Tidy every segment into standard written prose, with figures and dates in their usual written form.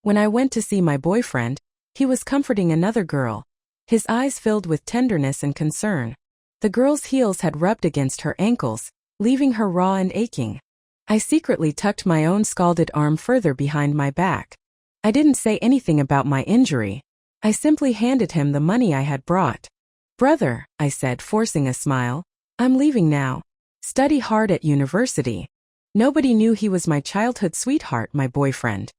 When I went to see my boyfriend, he was comforting another girl. His eyes filled with tenderness and concern. The girl's heels had rubbed against her ankles, leaving her raw and aching. I secretly tucked my own scalded arm further behind my back. I didn't say anything about my injury. I simply handed him the money I had brought. "Brother," I said, forcing a smile, "I'm leaving now. Study hard at university." Nobody knew he was my childhood sweetheart, my boyfriend.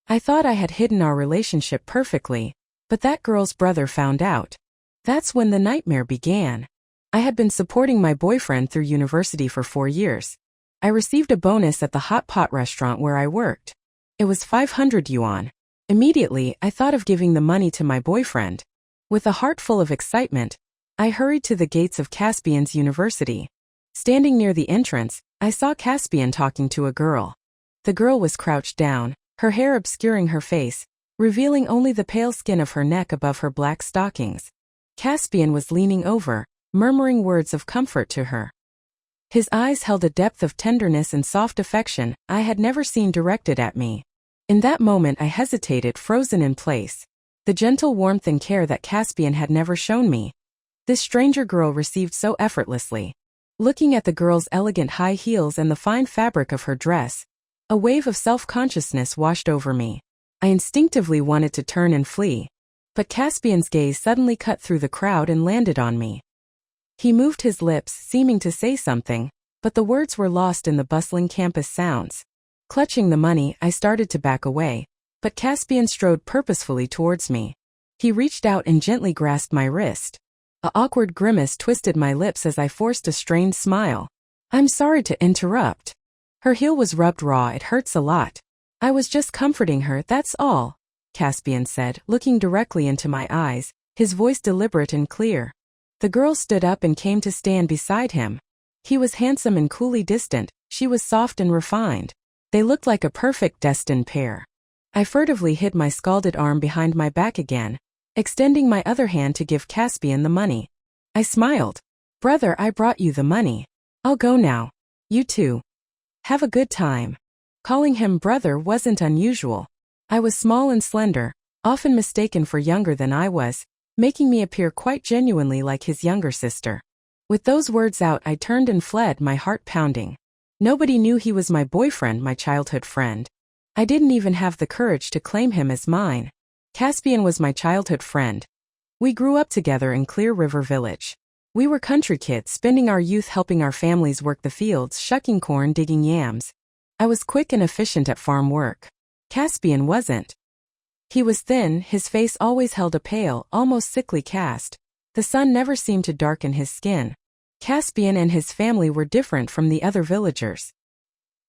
I thought I had hidden our relationship perfectly, but that girl's brother found out. That's when the nightmare began. I had been supporting my boyfriend through university for 4 years. I received a bonus at the hot pot restaurant where I worked. It was 500 yuan. Immediately, I thought of giving the money to my boyfriend. With a heart full of excitement, I hurried to the gates of Caspian's university. Standing near the entrance, I saw Caspian talking to a girl. The girl was crouched down, her hair obscuring her face, revealing only the pale skin of her neck above her black stockings. Caspian was leaning over, murmuring words of comfort to her. His eyes held a depth of tenderness and soft affection I had never seen directed at me. In that moment I hesitated, frozen in place. The gentle warmth and care that Caspian had never shown me, this stranger girl received so effortlessly. Looking at the girl's elegant high heels and the fine fabric of her dress, a wave of self-consciousness washed over me. I instinctively wanted to turn and flee, but Caspian's gaze suddenly cut through the crowd and landed on me. He moved his lips, seeming to say something, but the words were lost in the bustling campus sounds. Clutching the money, I started to back away, but Caspian strode purposefully towards me. He reached out and gently grasped my wrist. An awkward grimace twisted my lips as I forced a strained smile. "I'm sorry to interrupt." Her heel was rubbed raw. "It hurts a lot." "I was just comforting her, that's all," Caspian said, looking directly into my eyes, his voice deliberate and clear. The girl stood up and came to stand beside him. He was handsome and coolly distant, she was soft and refined. They looked like a perfect destined pair. I furtively hid my scalded arm behind my back again, extending my other hand to give Caspian the money. I smiled. "Brother, I brought you the money. I'll go now. You too. Have a good time." Calling him brother wasn't unusual. I was small and slender, often mistaken for younger than I was, making me appear quite genuinely like his younger sister. With those words out, I turned and fled, my heart pounding. Nobody knew he was my boyfriend, my childhood friend. I didn't even have the courage to claim him as mine. Caspian was my childhood friend. We grew up together in Clear River Village. We were country kids, spending our youth helping our families work the fields, shucking corn, digging yams. I was quick and efficient at farm work. Caspian wasn't. He was thin, his face always held a pale, almost sickly cast. The sun never seemed to darken his skin. Caspian and his family were different from the other villagers.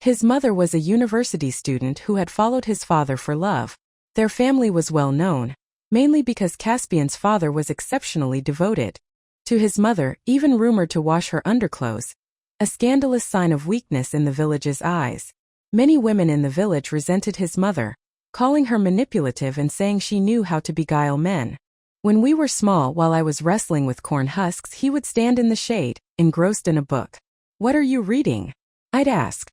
His mother was a university student who had followed his father for love. Their family was well known, mainly because Caspian's father was exceptionally devoted to his mother, even rumored to wash her underclothes, a scandalous sign of weakness in the village's eyes. Many women in the village resented his mother, calling her manipulative and saying she knew how to beguile men. When we were small, while I was wrestling with corn husks, he would stand in the shade, engrossed in a book. "What are you reading?" I'd ask.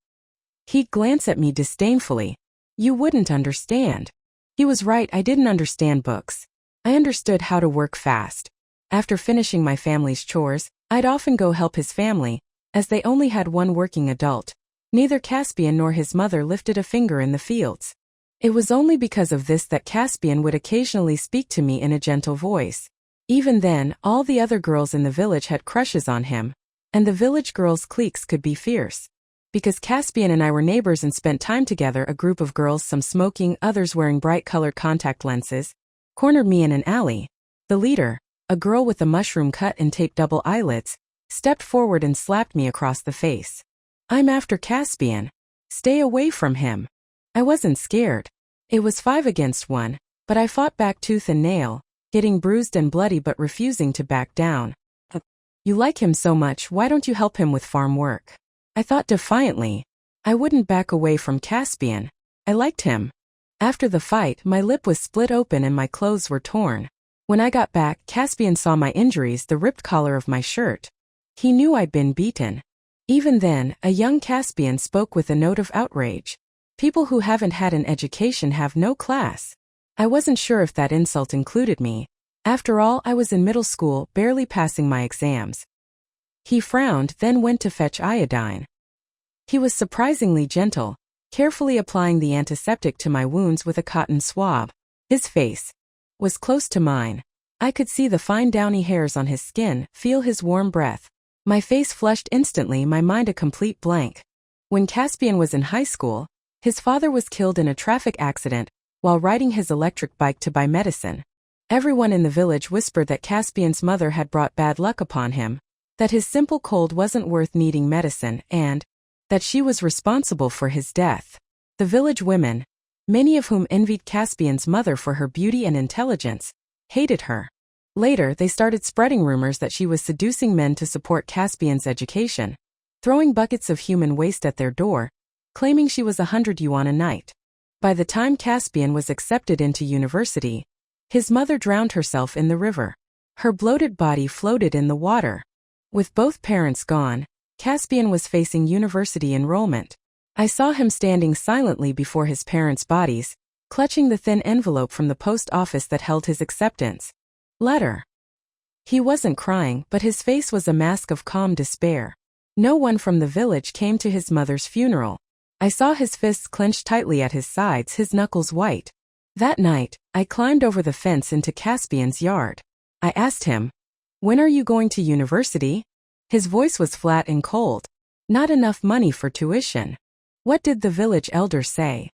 He'd glance at me disdainfully. "You wouldn't understand." He was right, I didn't understand books. I understood how to work fast. After finishing my family's chores, I'd often go help his family, as they only had one working adult. Neither Caspian nor his mother lifted a finger in the fields. It was only because of this that Caspian would occasionally speak to me in a gentle voice. Even then, all the other girls in the village had crushes on him, and the village girls' cliques could be fierce. Because Caspian and I were neighbors and spent time together, a group of girls, some smoking, others wearing bright-colored contact lenses, cornered me in an alley. The leader, a girl with a mushroom cut and taped double eyelids, stepped forward and slapped me across the face. "I'm after Caspian. Stay away from him." I wasn't scared. It was 5 against 1, but I fought back tooth and nail, getting bruised and bloody but refusing to back down. "You like him so much, why don't you help him with farm work?" I thought defiantly. I wouldn't back away from Caspian. I liked him. After the fight, my lip was split open and my clothes were torn. When I got back, Caspian saw my injuries, the ripped collar of my shirt. He knew I'd been beaten. Even then, a young Caspian spoke with a note of outrage. "People who haven't had an education have no class. I wasn't sure if that insult included me. After all, I was in middle school, barely passing my exams. He frowned, then went to fetch iodine. He was surprisingly gentle, carefully applying the antiseptic to my wounds with a cotton swab. His face was close to mine. I could see the fine downy hairs on his skin, feel his warm breath. My face flushed instantly, my mind a complete blank. When Caspian was in high school, his father was killed in a traffic accident while riding his electric bike to buy medicine. Everyone in the village whispered that Caspian's mother had brought bad luck upon him, that his simple cold wasn't worth needing medicine, and that she was responsible for his death. The village women, many of whom envied Caspian's mother for her beauty and intelligence, hated her. Later, they started spreading rumors that she was seducing men to support Caspian's education, throwing buckets of human waste at their door, claiming she was 100 yuan a night. By the time Caspian was accepted into university, his mother drowned herself in the river. Her bloated body floated in the water. With both parents gone, Caspian was facing university enrollment. I saw him standing silently before his parents' bodies, clutching the thin envelope from the post office that held his acceptance letter. He wasn't crying, but his face was a mask of calm despair. No one from the village came to his mother's funeral. I saw his fists clenched tightly at his sides, his knuckles white. That night, I climbed over the fence into Caspian's yard. I asked him, "When are you going to university?" His voice was flat and cold. "Not enough money for tuition." "What did the village elder say?"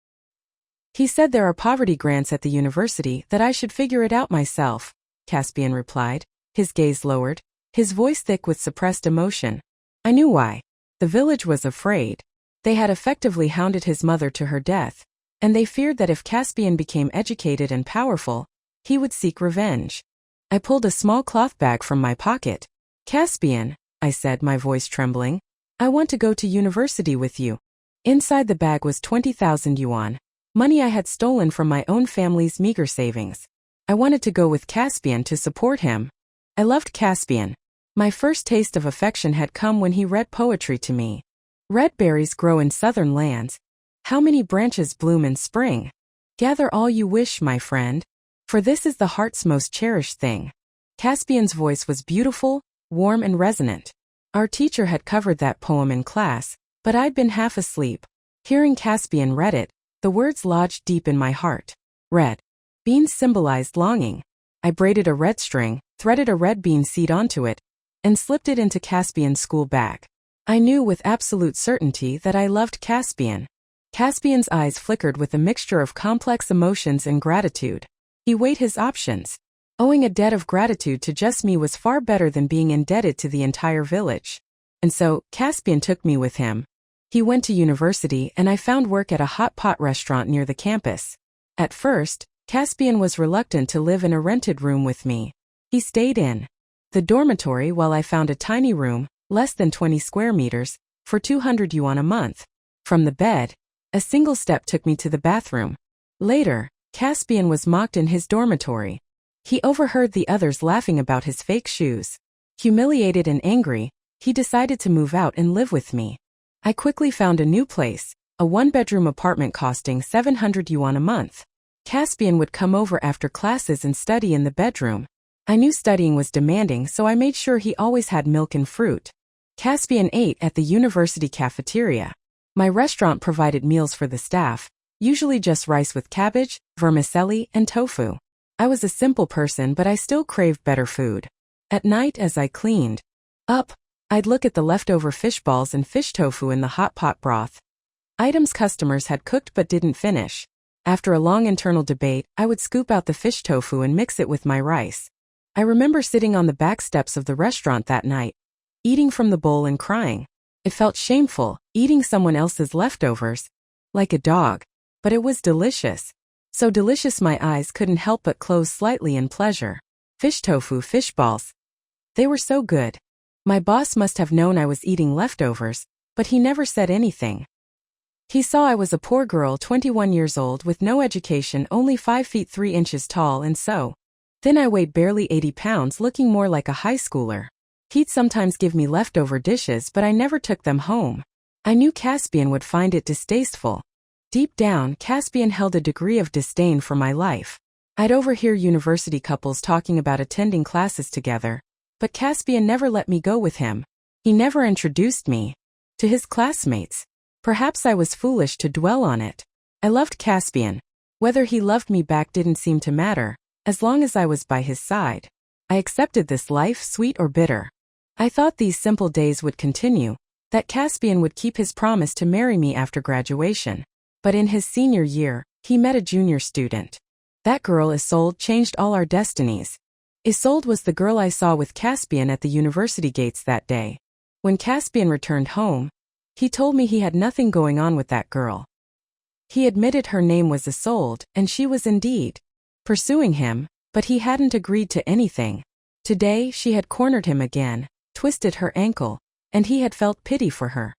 "He said there are poverty grants at the university, that I should figure it out myself," Caspian replied, his gaze lowered, his voice thick with suppressed emotion. I knew why. The village was afraid. They had effectively hounded his mother to her death, and they feared that if Caspian became educated and powerful, he would seek revenge. I pulled a small cloth bag from my pocket. "Caspian," I said, my voice trembling, "I want to go to university with you." Inside the bag was 20,000 yuan, money I had stolen from my own family's meager savings. I wanted to go with Caspian to support him. I loved Caspian. My first taste of affection had come when he read poetry to me. Red berries grow in southern lands. How many branches bloom in spring? Gather all you wish, my friend, for this is the heart's most cherished thing. Caspian's voice was beautiful, warm and resonant. Our teacher had covered that poem in class, but I'd been half asleep. Hearing Caspian read it, the words lodged deep in my heart. Red beans symbolized longing. I braided a red string, threaded a red bean seed onto it, and slipped it into Caspian's school bag. I knew with absolute certainty that I loved Caspian. Caspian's eyes flickered with a mixture of complex emotions and gratitude. He weighed his options. Owing a debt of gratitude to just me was far better than being indebted to the entire village. And so, Caspian took me with him. He went to university and I found work at a hot pot restaurant near the campus. At first, Caspian was reluctant to live in a rented room with me. He stayed in the dormitory while I found a tiny room, less than 20 square meters, for 200 yuan a month. From the bed, a single step took me to the bathroom. Later, Caspian was mocked in his dormitory. He overheard the others laughing about his fake shoes. Humiliated and angry, he decided to move out and live with me. I quickly found a new place, a one-bedroom apartment costing 700 yuan a month. Caspian would come over after classes and study in the bedroom. I knew studying was demanding, so I made sure he always had milk and fruit. Caspian ate at the university cafeteria. My restaurant provided meals for the staff, usually just rice with cabbage, vermicelli, and tofu. I was a simple person, but I still craved better food. At night, as I cleaned up, I'd look at the leftover fish balls and fish tofu in the hot pot broth. Items customers had cooked but didn't finish. After a long internal debate, I would scoop out the fish tofu and mix it with my rice. I remember sitting on the back steps of the restaurant that night, eating from the bowl and crying. It felt shameful, eating someone else's leftovers, like a dog. But it was delicious. So delicious my eyes couldn't help but close slightly in pleasure. Fish tofu, fish balls. They were so good. My boss must have known I was eating leftovers, but he never said anything. He saw I was a poor girl, 21 years old, with no education, only 5 feet 3 inches tall, and so then I weighed barely 80 pounds, looking more like a high schooler. He'd sometimes give me leftover dishes, but I never took them home. I knew Caspian would find it distasteful. Deep down, Caspian held a degree of disdain for my life. I'd overhear university couples talking about attending classes together, but Caspian never let me go with him. He never introduced me to his classmates. Perhaps I was foolish to dwell on it. I loved Caspian. Whether he loved me back didn't seem to matter, as long as I was by his side. I accepted this life, sweet or bitter. I thought these simple days would continue, that Caspian would keep his promise to marry me after graduation. But in his senior year, he met a junior student. That girl Isolde changed all our destinies. Isolde was the girl I saw with Caspian at the university gates that day. When Caspian returned home, he told me he had nothing going on with that girl. He admitted her name was Isolde, and she was indeed pursuing him, but he hadn't agreed to anything. Today she had cornered him again, twisted her ankle, and he had felt pity for her.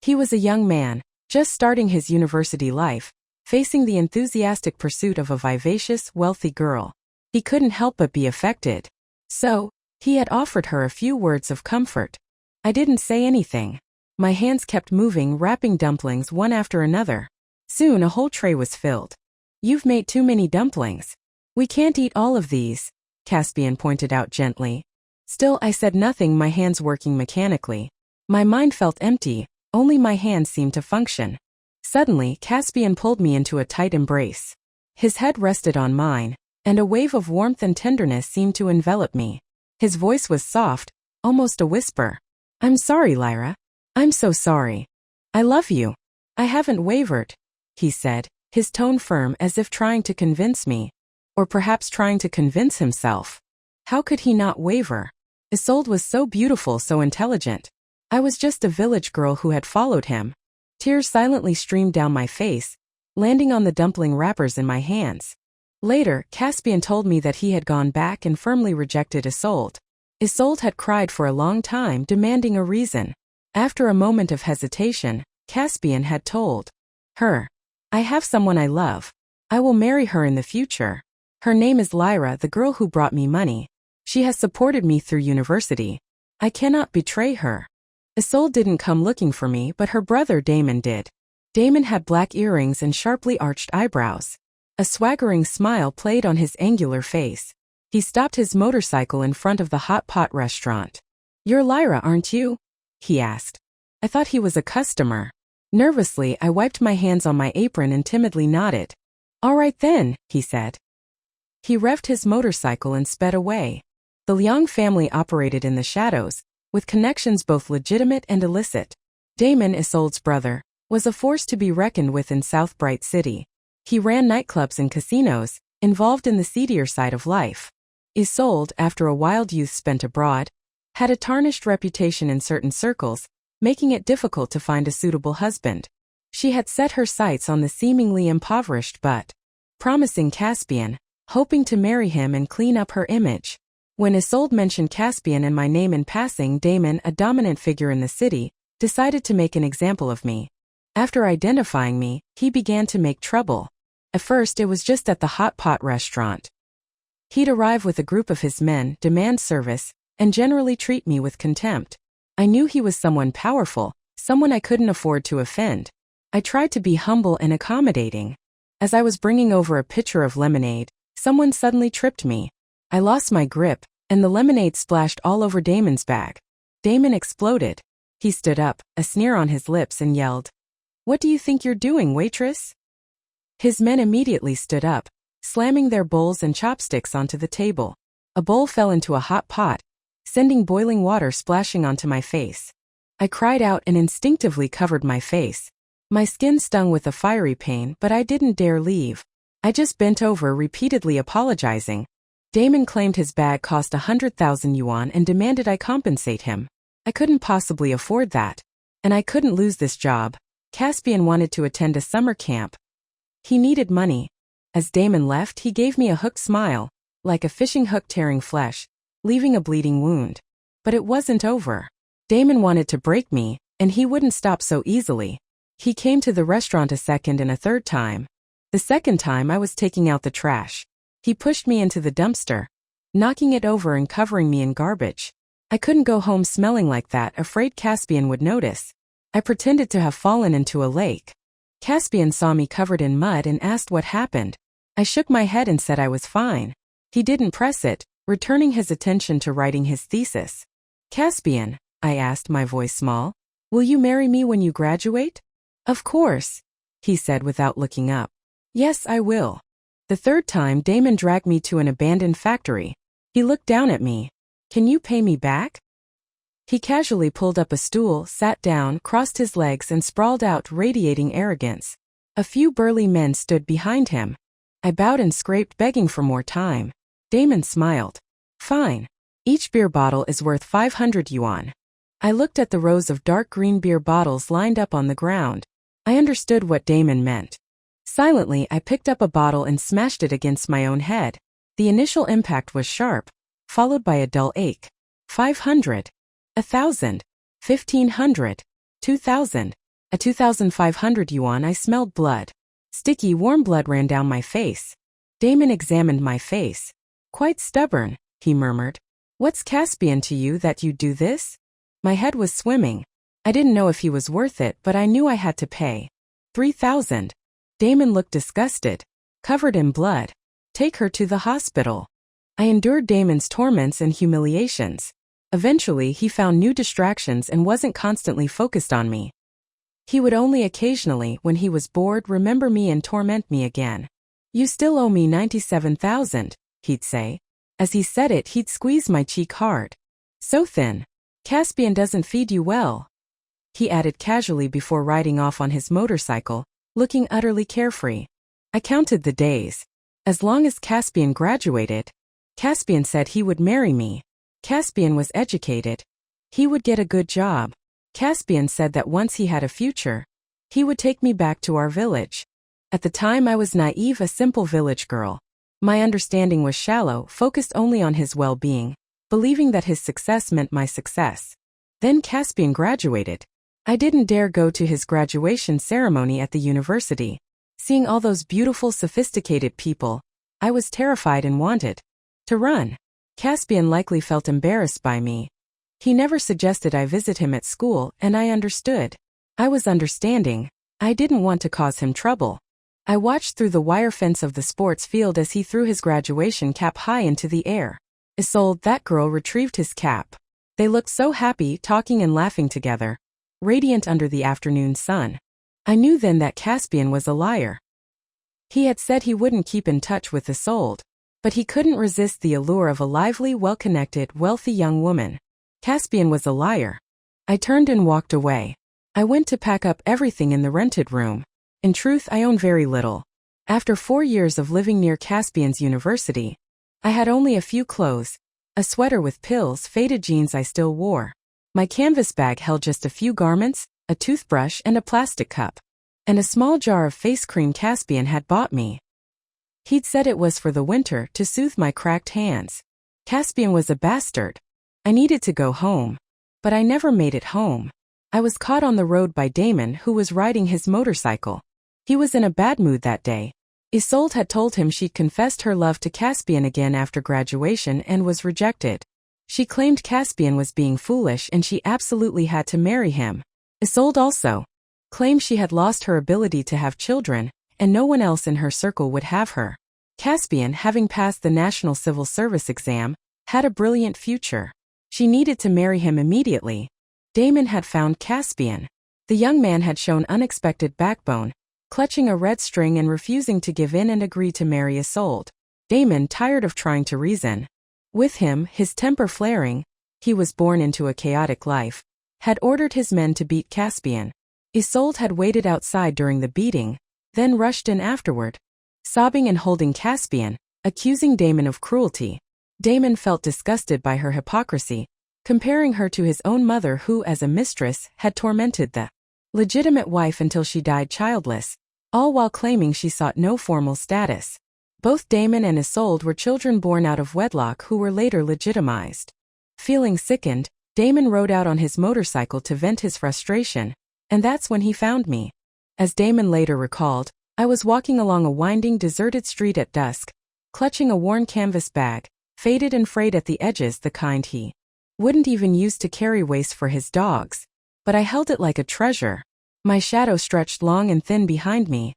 He was a young man, just starting his university life, facing the enthusiastic pursuit of a vivacious, wealthy girl. He couldn't help but be affected. So, he had offered her a few words of comfort. I didn't say anything. My hands kept moving, wrapping dumplings one after another. Soon a whole tray was filled. "You've made too many dumplings. We can't eat all of these," Caspian pointed out gently. Still I said nothing, my hands working mechanically. My mind felt empty, only my hands seemed to function. Suddenly, Caspian pulled me into a tight embrace. His head rested on mine, and a wave of warmth and tenderness seemed to envelop me. His voice was soft, almost a whisper. "I'm sorry, Lyra. I'm so sorry. I love you. I haven't wavered," he said, his tone firm as if trying to convince me. Or perhaps trying to convince himself. How could he not waver? Isolde was so beautiful, so intelligent. I was just a village girl who had followed him. Tears silently streamed down my face, landing on the dumpling wrappers in my hands. Later, Caspian told me that he had gone back and firmly rejected Isolde. Isolde had cried for a long time, demanding a reason. After a moment of hesitation, Caspian had told her, "I have someone I love. I will marry her in the future. Her name is Lyra, the girl who brought me money. She has supported me through university. I cannot betray her." Isolde didn't come looking for me, but her brother Damon did. Damon had black earrings and sharply arched eyebrows. A swaggering smile played on his angular face. He stopped his motorcycle in front of the hot pot restaurant. "You're Lyra, aren't you?" he asked. I thought he was a customer. Nervously, I wiped my hands on my apron and timidly nodded. "All right then," he said. He revved his motorcycle and sped away. The Liang family operated in the shadows, with connections both legitimate and illicit. Damon, Isolde's brother, was a force to be reckoned with in South Bright City. He ran nightclubs and casinos, involved in the seedier side of life. Isolde, after a wild youth spent abroad, had a tarnished reputation in certain circles, making it difficult to find a suitable husband. She had set her sights on the seemingly impoverished but promising Caspian, hoping to marry him and clean up her image. When Isolde mentioned Caspian and my name in passing, Damon, a dominant figure in the city, decided to make an example of me. After identifying me, he began to make trouble. At first it was just at the hot pot restaurant. He'd arrive with a group of his men, demand service, and generally treat me with contempt. I knew he was someone powerful, someone I couldn't afford to offend. I tried to be humble and accommodating. As I was bringing over a pitcher of lemonade, someone suddenly tripped me. I lost my grip, and the lemonade splashed all over Damon's bag. Damon exploded. He stood up, a sneer on his lips, and yelled, "What do you think you're doing, waitress?" His men immediately stood up, slamming their bowls and chopsticks onto the table. A bowl fell into a hot pot, sending boiling water splashing onto my face. I cried out and instinctively covered my face. My skin stung with a fiery pain, but I didn't dare leave. I just bent over, repeatedly apologizing. Damon claimed his bag cost 100,000 yuan and demanded I compensate him. I couldn't possibly afford that. And I couldn't lose this job. Caspian wanted to attend a summer camp. He needed money. As Damon left, he gave me a hooked smile, like a fishing hook tearing flesh, leaving a bleeding wound. But it wasn't over. Damon wanted to break me, and he wouldn't stop so easily. He came to the restaurant a second and a third time. The second time I was taking out the trash. He pushed me into the dumpster, knocking it over and covering me in garbage. I couldn't go home smelling like that, afraid Caspian would notice. I pretended to have fallen into a lake. Caspian saw me covered in mud and asked what happened. I shook my head and said I was fine. He didn't press it, returning his attention to writing his thesis. Caspian, I asked, my voice small, will you marry me when you graduate? Of course, he said without looking up. Yes, I will. The third time Damon dragged me to an abandoned factory. He looked down at me. Can you pay me back? He casually pulled up a stool, sat down, crossed his legs and sprawled out, radiating arrogance. A few burly men stood behind him. I bowed and scraped, begging for more time. Damon smiled. Fine. Each beer bottle is worth 500 yuan. I looked at the rows of dark green beer bottles lined up on the ground. I understood what Damon meant. Silently, I picked up a bottle and smashed it against my own head. The initial impact was sharp, followed by a dull ache. 500. 1,000. 1,500. 2,000. At 2,500 yuan, I smelled blood. Sticky, warm blood ran down my face. Damon examined my face. Quite stubborn, he murmured. What's Caspian to you that you do this? My head was swimming. I didn't know if he was worth it, but I knew I had to pay. 3,000. Damon looked disgusted. Covered in blood. Take her to the hospital. I endured Damon's torments and humiliations. Eventually, he found new distractions and wasn't constantly focused on me. He would only occasionally, when he was bored, remember me and torment me again. You still owe me 97,000, he'd say. As he said it, he'd squeeze my cheek hard. So thin. Caspian doesn't feed you well, he added casually before riding off on his motorcycle, looking utterly carefree. I counted the days. As long as Caspian graduated, Caspian said he would marry me. Caspian was educated. He would get a good job. Caspian said that once he had a future, he would take me back to our village. At the time I was naive, a simple village girl. My understanding was shallow, focused only on his well-being, believing that his success meant my success. Then Caspian graduated. I didn't dare go to his graduation ceremony at the university. Seeing all those beautiful, sophisticated people, I was terrified and wanted to run. Caspian likely felt embarrassed by me. He never suggested I visit him at school, and I understood. I was understanding. I didn't want to cause him trouble. I watched through the wire fence of the sports field as he threw his graduation cap high into the air. Isolde, that girl, retrieved his cap. They looked so happy, talking and laughing together, radiant under the afternoon sun. I knew then that Caspian was a liar. He had said he wouldn't keep in touch with Isolde, but he couldn't resist the allure of a lively, well-connected, wealthy young woman. Caspian was a liar. I turned and walked away. I went to pack up everything in the rented room. In truth, I own very little. After 4 years of living near Caspian's university, I had only a few clothes, a sweater with pills, faded jeans I still wore. My canvas bag held just a few garments, a toothbrush and a plastic cup, and a small jar of face cream Caspian had bought me. He'd said it was for the winter, to soothe my cracked hands. Caspian was a bastard. I needed to go home. But I never made it home. I was caught on the road by Damon, who was riding his motorcycle. He was in a bad mood that day. Isolde had told him she'd confessed her love to Caspian again after graduation and was rejected. She claimed Caspian was being foolish and she absolutely had to marry him. Isolde also claimed she had lost her ability to have children, and no one else in her circle would have her. Caspian, having passed the National Civil Service exam, had a brilliant future. She needed to marry him immediately. Damon had found Caspian. The young man had shown unexpected backbone, clutching a red string and refusing to give in and agree to marry Isolde. Damon, tired of trying to reason with him, his temper flaring, he was born into a chaotic life, had ordered his men to beat Caspian. Isolde had waited outside during the beating, then rushed in afterward, sobbing and holding Caspian, accusing Damon of cruelty. Damon felt disgusted by her hypocrisy, comparing her to his own mother who, as a mistress, had tormented the legitimate wife until she died childless, all while claiming she sought no formal status. Both Damon and Isolde were children born out of wedlock who were later legitimized. Feeling sickened, Damon rode out on his motorcycle to vent his frustration, and that's when he found me. As Damon later recalled, I was walking along a winding, deserted street at dusk, clutching a worn canvas bag, faded and frayed at the edges, the kind he wouldn't even use to carry waste for his dogs. But I held it like a treasure. My shadow stretched long and thin behind me.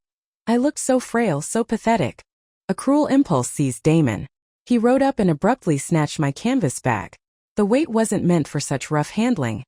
I looked so frail, so pathetic. A cruel impulse seized Damon. He rode up and abruptly snatched my canvas bag. The weight wasn't meant for such rough handling.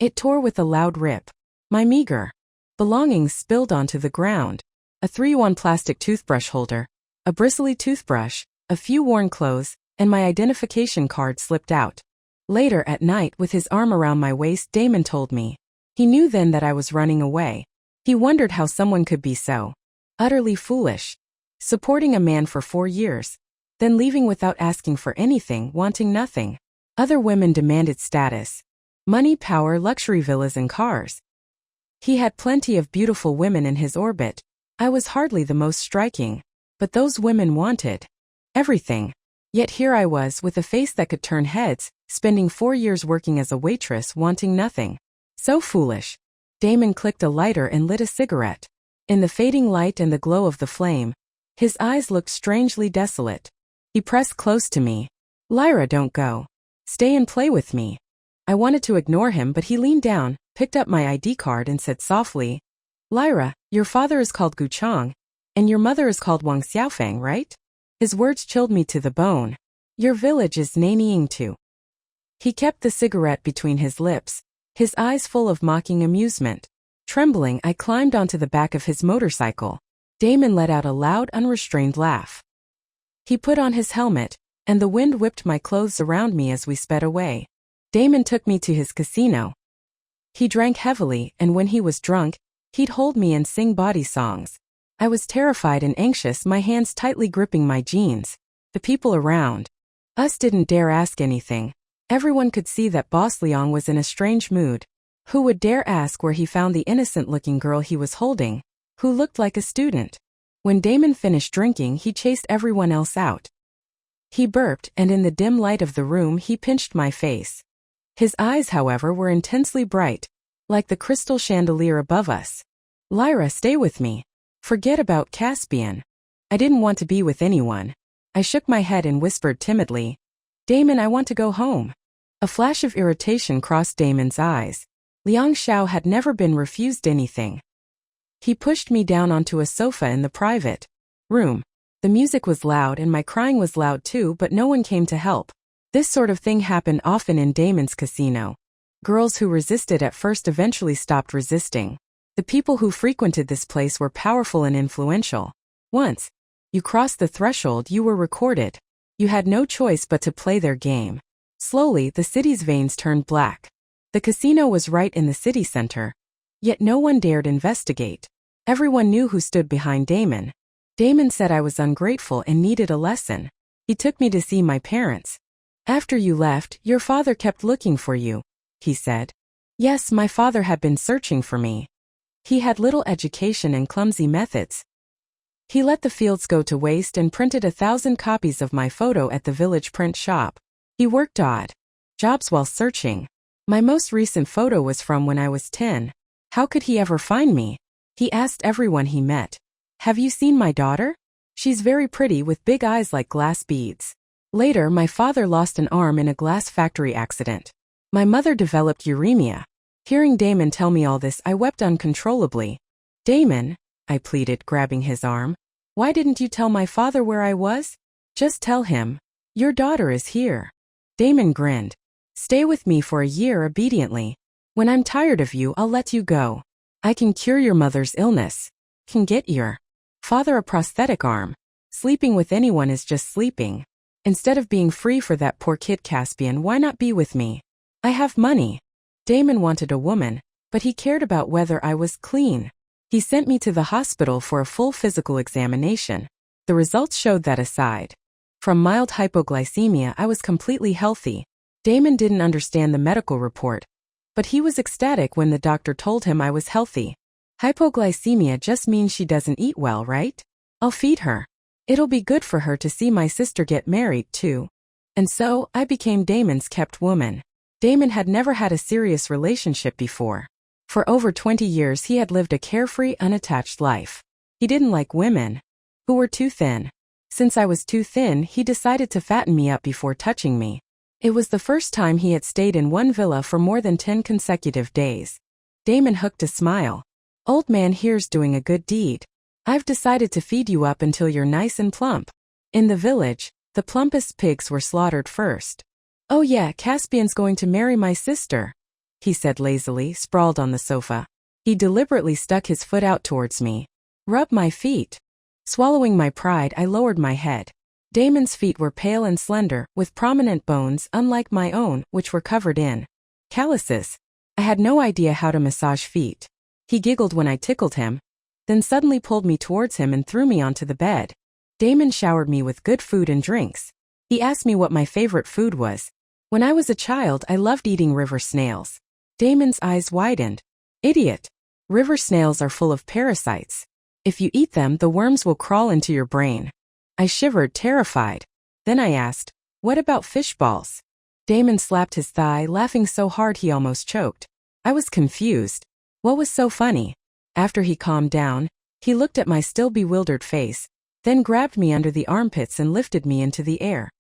It tore with a loud rip. My meager belongings spilled onto the ground. A 3-in-1 plastic toothbrush holder, a bristly toothbrush, a few worn clothes, and my identification card slipped out. Later at night, with his arm around my waist, Damon told me. He knew then that I was running away. He wondered how someone could be so utterly foolish. Supporting a man for 4 years, then leaving without asking for anything, wanting nothing. Other women demanded status, money, power, luxury villas and cars. He had plenty of beautiful women in his orbit. I was hardly the most striking, but those women wanted everything. Yet here I was, with a face that could turn heads, spending 4 years working as a waitress, wanting nothing. So foolish. Damon clicked a lighter and lit a cigarette. In the fading light and the glow of the flame, his eyes looked strangely desolate. He pressed close to me. Lyra, don't go. Stay and play with me. I wanted to ignore him, but he leaned down, picked up my ID card and said softly, Lyra, your father is called Gu Chang, and your mother is called Wang Xiaofang, right? His words chilled me to the bone. Your village is Nanying too. He kept the cigarette between his lips, his eyes full of mocking amusement. Trembling, I climbed onto the back of his motorcycle. Damon let out a loud, unrestrained laugh. He put on his helmet, and the wind whipped my clothes around me as we sped away. Damon took me to his casino. He drank heavily, and when he was drunk, he'd hold me and sing bawdy songs. I was terrified and anxious, my hands tightly gripping my jeans. The people around us didn't dare ask anything. Everyone could see that Boss Liang was in a strange mood. Who would dare ask where he found the innocent-looking girl he was holding, who looked like a student? When Damon finished drinking, he chased everyone else out. He burped, and in the dim light of the room he pinched my face. His eyes, however, were intensely bright, like the crystal chandelier above us. Lyra, stay with me. Forget about Caspian. I didn't want to be with anyone. I shook my head and whispered timidly, Damon, I want to go home. A flash of irritation crossed Damon's eyes. Liang Xiao had never been refused anything. He pushed me down onto a sofa in the private room. The music was loud and my crying was loud too, but no one came to help. This sort of thing happened often in Damon's casino. Girls who resisted at first eventually stopped resisting. The people who frequented this place were powerful and influential. Once you crossed the threshold, you were recorded. You had no choice but to play their game. Slowly, the city's veins turned black. The casino was right in the city center. Yet no one dared investigate. Everyone knew who stood behind Damon. Damon said I was ungrateful and needed a lesson. He took me to see my parents. After you left, your father kept looking for you, he said. Yes, my father had been searching for me. He had little education and clumsy methods. He let the fields go to waste and printed 1,000 copies of my photo at the village print shop. He worked odd jobs while searching. My most recent photo was from when I was 10. How could he ever find me? He asked everyone he met. Have you seen my daughter? She's very pretty with big eyes like glass beads. Later, my father lost an arm in a glass factory accident. My mother developed uremia. Hearing Damon tell me all this, I wept uncontrollably. Damon, I pleaded, grabbing his arm. Why didn't you tell my father where I was? Just tell him. Your daughter is here. Damon grinned. Stay with me for a year obediently. When I'm tired of you, I'll let you go. I can cure your mother's illness. Can get your father a prosthetic arm. Sleeping with anyone is just sleeping. Instead of being free for that poor kid Caspian, why not be with me? I have money. Damon wanted a woman, but he cared about whether I was clean. He sent me to the hospital for a full physical examination. The results showed that aside from mild hypoglycemia, I was completely healthy. Damon didn't understand the medical report, but he was ecstatic when the doctor told him I was healthy. Hypoglycemia just means she doesn't eat well, right? I'll feed her. It'll be good for her to see my sister get married, too. And so, I became Damon's kept woman. Damon had never had a serious relationship before. For over 20 years he had lived a carefree, unattached life. He didn't like women who were too thin. Since I was too thin, he decided to fatten me up before touching me. It was the first time he had stayed in one villa for more than 10 consecutive days. Damon hooked a smile. Old man here's doing a good deed. I've decided to feed you up until you're nice and plump. In the village, the plumpest pigs were slaughtered first. "Oh yeah, Caspian's going to marry my sister," he said lazily, sprawled on the sofa. He deliberately stuck his foot out towards me. "Rub my feet." Swallowing my pride, I lowered my head. Damon's feet were pale and slender, with prominent bones unlike my own, which were covered in calluses. I had no idea how to massage feet. He giggled when I tickled him, then suddenly pulled me towards him and threw me onto the bed. Damon showered me with good food and drinks. He asked me what my favorite food was. When I was a child, I loved eating river snails. Damon's eyes widened. "Idiot. River snails are full of parasites. If you eat them, the worms will crawl into your brain." I shivered, terrified. Then I asked, "What about fish balls?" Damon slapped his thigh, laughing so hard he almost choked. I was confused. What was so funny? After he calmed down, he looked at my still bewildered face, then grabbed me under the armpits and lifted me into the air.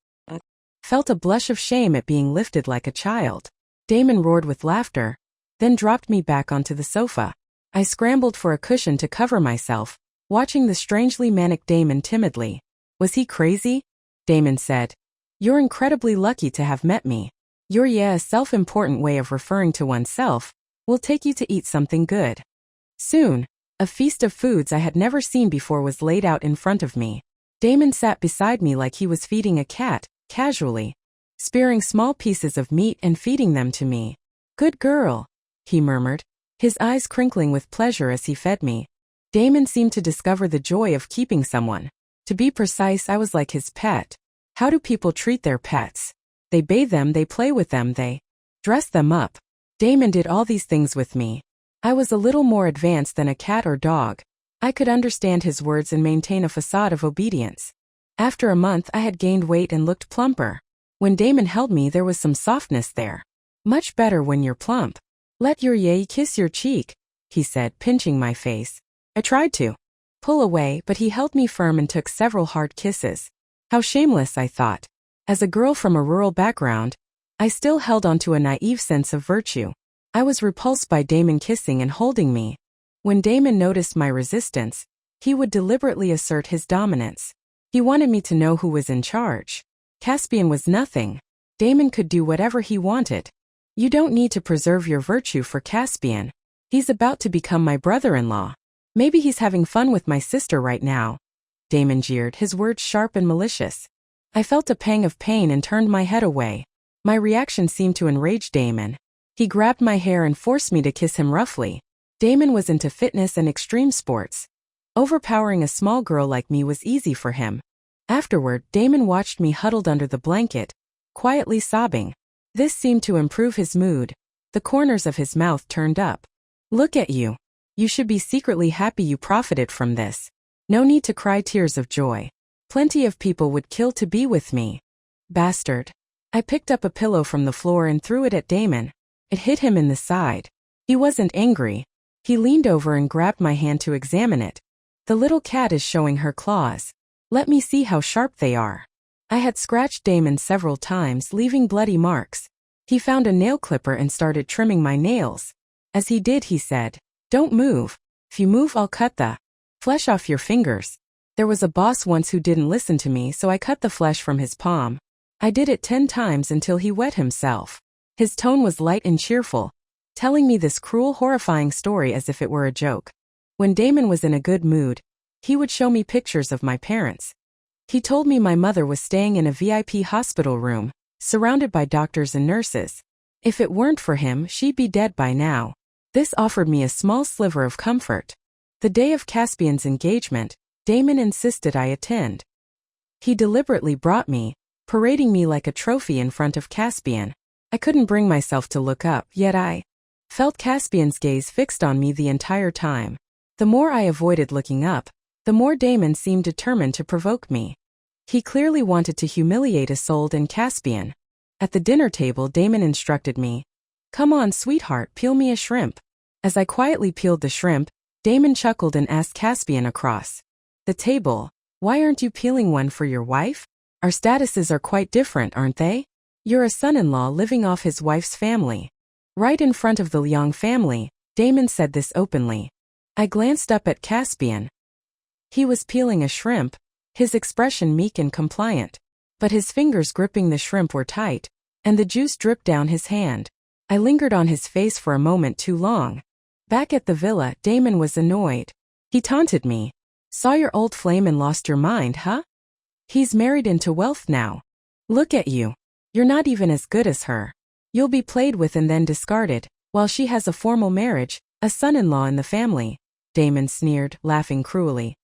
Felt a blush of shame at being lifted like a child. Damon roared with laughter, then dropped me back onto the sofa. I scrambled for a cushion to cover myself, watching the strangely manic Damon timidly. "Was he crazy?" Damon said. "You're incredibly lucky to have met me. Your a self-important way of referring to oneself. We'll take you to eat something good." Soon, a feast of foods I had never seen before was laid out in front of me. Damon sat beside me like he was feeding a cat, casually, spearing small pieces of meat and feeding them to me. "Good girl," he murmured, his eyes crinkling with pleasure as he fed me. Damon seemed to discover the joy of keeping someone. To be precise, I was like his pet. How do people treat their pets? They bathe them, they play with them, they dress them up. Damon did all these things with me. I was a little more advanced than a cat or dog. I could understand his words and maintain a facade of obedience. After a month, I had gained weight and looked plumper. When Damon held me, there was some softness there. "Much better when you're plump. Let your yay kiss your cheek," he said, pinching my face. I tried to pull away, but he held me firm and took several hard kisses. How shameless, I thought. As a girl from a rural background, I still held on to a naive sense of virtue. I was repulsed by Damon kissing and holding me. When Damon noticed my resistance, he would deliberately assert his dominance. He wanted me to know who was in charge. Caspian was nothing. Damon could do whatever he wanted. "You don't need to preserve your virtue for Caspian. He's about to become my brother-in-law. Maybe he's having fun with my sister right now." Damon jeered, his words sharp and malicious. I felt a pang of pain and turned my head away. My reaction seemed to enrage Damon. He grabbed my hair and forced me to kiss him roughly. Damon was into fitness and extreme sports. Overpowering a small girl like me was easy for him. Afterward, Damon watched me huddled under the blanket, quietly sobbing. This seemed to improve his mood. The corners of his mouth turned up. "Look at you. You should be secretly happy you profited from this. No need to cry tears of joy. Plenty of people would kill to be with me." "Bastard." I picked up a pillow from the floor and threw it at Damon. It hit him in the side. He wasn't angry. He leaned over and grabbed my hand to examine it. "The little cat is showing her claws. Let me see how sharp they are." I had scratched Damon several times, leaving bloody marks. He found a nail clipper and started trimming my nails. As he did, he said, "Don't move. If you move, I'll cut the flesh off your fingers." There was a boss once who didn't listen to me, so I cut the flesh from his palm. I did it 10 times until he wet himself. His tone was light and cheerful, telling me this cruel, horrifying story as if it were a joke. When Damon was in a good mood, he would show me pictures of my parents. He told me my mother was staying in a VIP hospital room, surrounded by doctors and nurses. If it weren't for him, she'd be dead by now. This offered me a small sliver of comfort. The day of Caspian's engagement, Damon insisted I attend. He deliberately brought me, parading me like a trophy in front of Caspian. I couldn't bring myself to look up, yet I felt Caspian's gaze fixed on me the entire time. The more I avoided looking up, the more Damon seemed determined to provoke me. He clearly wanted to humiliate Isolde and Caspian. At the dinner table, Damon instructed me, "Come on, sweetheart, peel me a shrimp." As I quietly peeled the shrimp, Damon chuckled and asked Caspian across the table, "Why aren't you peeling one for your wife? Our statuses are quite different, aren't they? You're a son-in-law living off his wife's family." Right in front of the Liang family, Damon said this openly. I glanced up at Caspian. He was peeling a shrimp, his expression meek and compliant. But his fingers gripping the shrimp were tight, and the juice dripped down his hand. I lingered on his face for a moment too long. Back at the villa, Damon was annoyed. He taunted me. Saw your old flame and lost your mind, huh? He's married into wealth now. Look at you. You're not even as good as her. You'll be played with and then discarded, while she has a formal marriage, a son-in-law in the family. Damon sneered, laughing cruelly.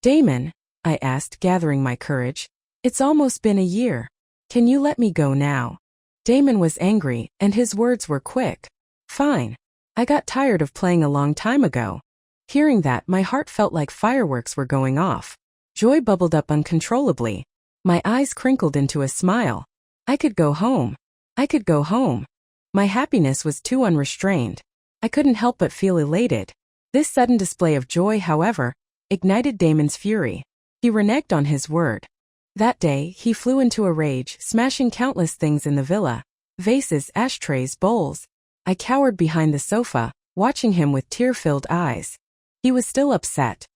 Damon, I asked, gathering my courage. It's almost been a year. Can you let me go now? Damon was angry, and his words were quick. Fine. I got tired of playing a long time ago. Hearing that, my heart felt like fireworks were going off. Joy bubbled up uncontrollably. My eyes crinkled into a smile. I could go home. I could go home. My happiness was too unrestrained. I couldn't help but feel elated. This sudden display of joy, however, ignited Damon's fury. He reneged on his word. That day, he flew into a rage, smashing countless things in the villa. Vases, ashtrays, bowls. I cowered behind the sofa, watching him with tear-filled eyes. He was still upset.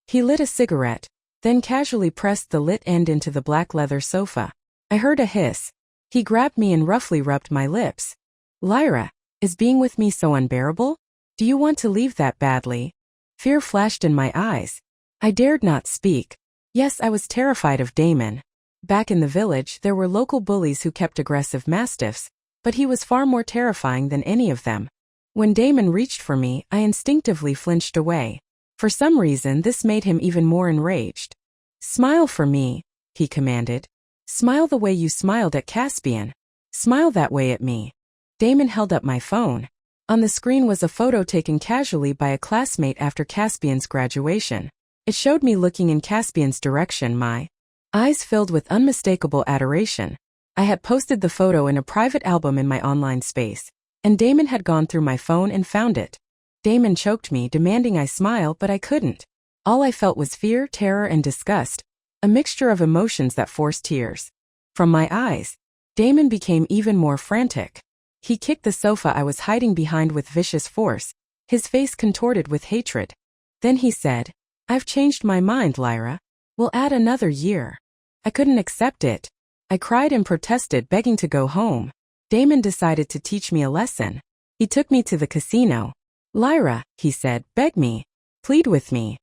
He lit a cigarette, then casually pressed the lit end into the black leather sofa. I heard a hiss. He grabbed me and roughly rubbed my lips. Lyra, is being with me so unbearable? Do you want to leave that badly? Fear flashed in my eyes. I dared not speak. Yes, I was terrified of Damon. Back in the village, there were local bullies who kept aggressive mastiffs, but he was far more terrifying than any of them. When Damon reached for me, I instinctively flinched away. For some reason, this made him even more enraged. Smile for me, he commanded. Smile the way you smiled at Caspian. Smile that way at me. Damon held up my phone. On the screen was a photo taken casually by a classmate after Caspian's graduation. It showed me looking in Caspian's direction, my eyes filled with unmistakable adoration. I had posted the photo in a private album in my online space, and Damon had gone through my phone and found it. Damon choked me, demanding I smile, but I couldn't. All I felt was fear, terror, and disgust, a mixture of emotions that forced tears. From my eyes, Damon became even more frantic. He kicked the sofa I was hiding behind with vicious force, his face contorted with hatred. Then he said, I've changed my mind, Lyra. We'll add another year. I couldn't accept it. I cried and protested, begging to go home. Damon decided to teach me a lesson. He took me to the casino. Lyra, he said, beg me. Plead with me.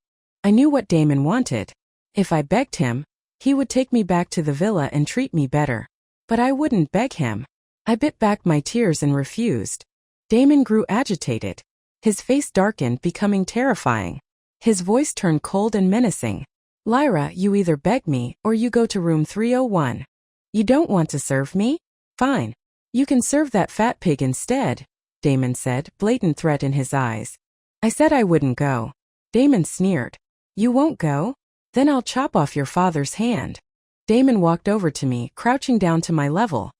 I knew what Damon wanted. If I begged him, he would take me back to the villa and treat me better. But I wouldn't beg him. I bit back my tears and refused. Damon grew agitated. His face darkened, becoming terrifying. His voice turned cold and menacing. Lyra, you either beg me or you go to room 301. You don't want to serve me? Fine. You can serve that fat pig instead, Damon said, blatant threat in his eyes. I said I wouldn't go. Damon sneered. You won't go? Then I'll chop off your father's hand. Damon walked over to me, crouching down to my level.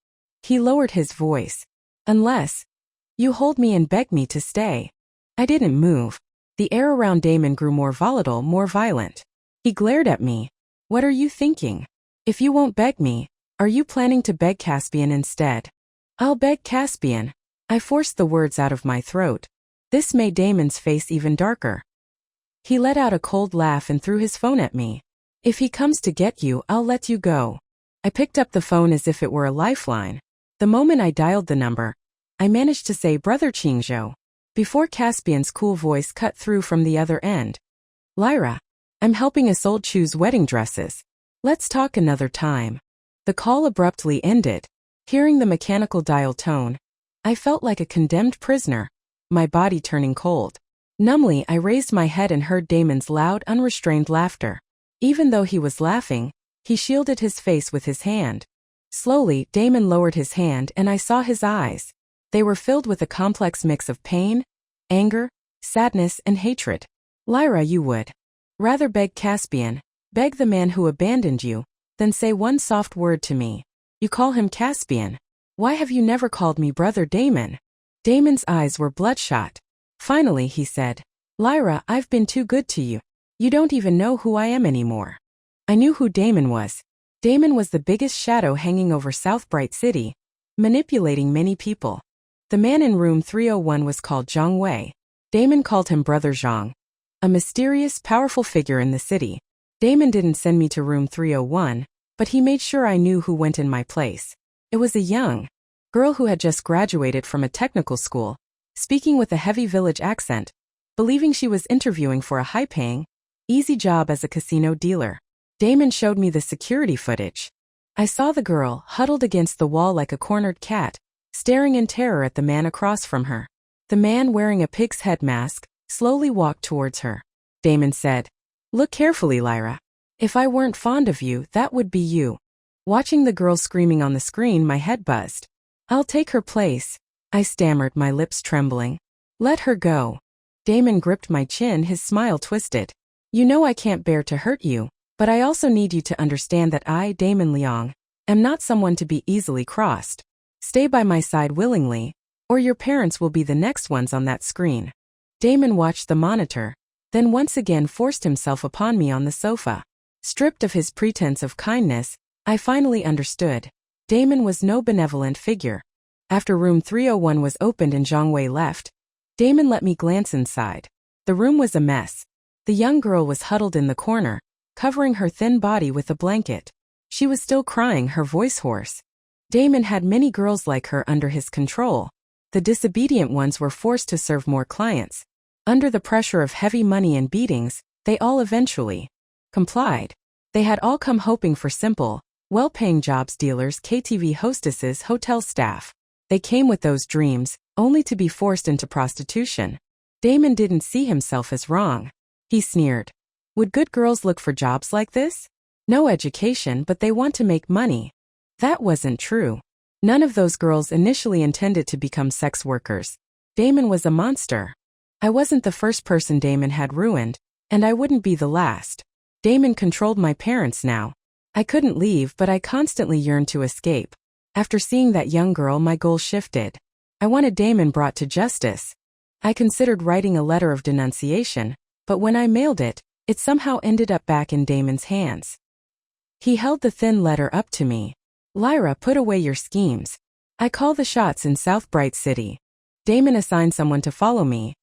He lowered his voice. Unless you hold me and beg me to stay. I didn't move. The air around Damon grew more volatile, more violent. He glared at me. What are you thinking? If you won't beg me, are you planning to beg Caspian instead? I'll beg Caspian. I forced the words out of my throat. This made Damon's face even darker. He let out a cold laugh and threw his phone at me. If he comes to get you, I'll let you go. I picked up the phone as if it were a lifeline. The moment I dialed the number, I managed to say Brother Qingzhou, before Caspian's cool voice cut through from the other end. Lyra, I'm helping Isolde choose wedding dresses. Let's talk another time. The call abruptly ended. Hearing the mechanical dial tone, I felt like a condemned prisoner, my body turning cold. Numbly, I raised my head and heard Damon's loud, unrestrained laughter. Even though he was laughing, he shielded his face with his hand. Slowly, Damon lowered his hand and I saw his eyes. They were filled with a complex mix of pain, anger, sadness, and hatred. Lyra, you would rather beg Caspian, beg the man who abandoned you, than say one soft word to me. You call him Caspian. Why have you never called me Brother Damon? Damon's eyes were bloodshot. Finally, he said, Lyra, I've been too good to you. You don't even know who I am anymore. I knew who Damon was. Damon was the biggest shadow hanging over South Bright City, manipulating many people. The man in room 301 was called Zhang Wei. Damon called him Brother Zhang, a mysterious, powerful figure in the city. Damon didn't send me to room 301, but he made sure I knew who went in my place. It was a young girl who had just graduated from a technical school, speaking with a heavy village accent, believing she was interviewing for a high-paying, easy job as a casino dealer. Damon showed me the security footage. I saw the girl, huddled against the wall like a cornered cat, staring in terror at the man across from her. The man, wearing a pig's head mask, slowly walked towards her. Damon said, "Look carefully, Lyra. If I weren't fond of you, that would be you." Watching the girl screaming on the screen, my head buzzed. "I'll take her place," I stammered, my lips trembling. "Let her go." Damon gripped my chin, his smile twisted. "You know I can't bear to hurt you, but I also need you to understand that I, Damon Leong, am not someone to be easily crossed. Stay by my side willingly, or your parents will be the next ones on that screen." Damon watched the monitor, then once again forced himself upon me on the sofa. Stripped of his pretense of kindness, I finally understood. Damon was no benevolent figure. After room 301 was opened and Zhang Wei left, Damon let me glance inside. The room was a mess. The young girl was huddled in the corner, covering her thin body with a blanket. She was still crying, her voice hoarse. Damon had many girls like her under his control. The disobedient ones were forced to serve more clients. Under the pressure of heavy money and beatings, they all eventually complied. They had all come hoping for simple, well-paying jobs: dealers, KTV hostesses, hotel staff. They came with those dreams, only to be forced into prostitution. Damon didn't see himself as wrong. He sneered. Would good girls look for jobs like this? No education, but they want to make money. That wasn't true. None of those girls initially intended to become sex workers. Damon was a monster. I wasn't the first person Damon had ruined, and I wouldn't be the last. Damon controlled my parents now. I couldn't leave, but I constantly yearned to escape. After seeing that young girl, my goal shifted. I wanted Damon brought to justice. I considered writing a letter of denunciation, but when I mailed it, it somehow ended up back in Damon's hands. He held the thin letter up to me. "Lyra, put away your schemes. I call the shots in South Bright City." Damon assigned someone to follow me.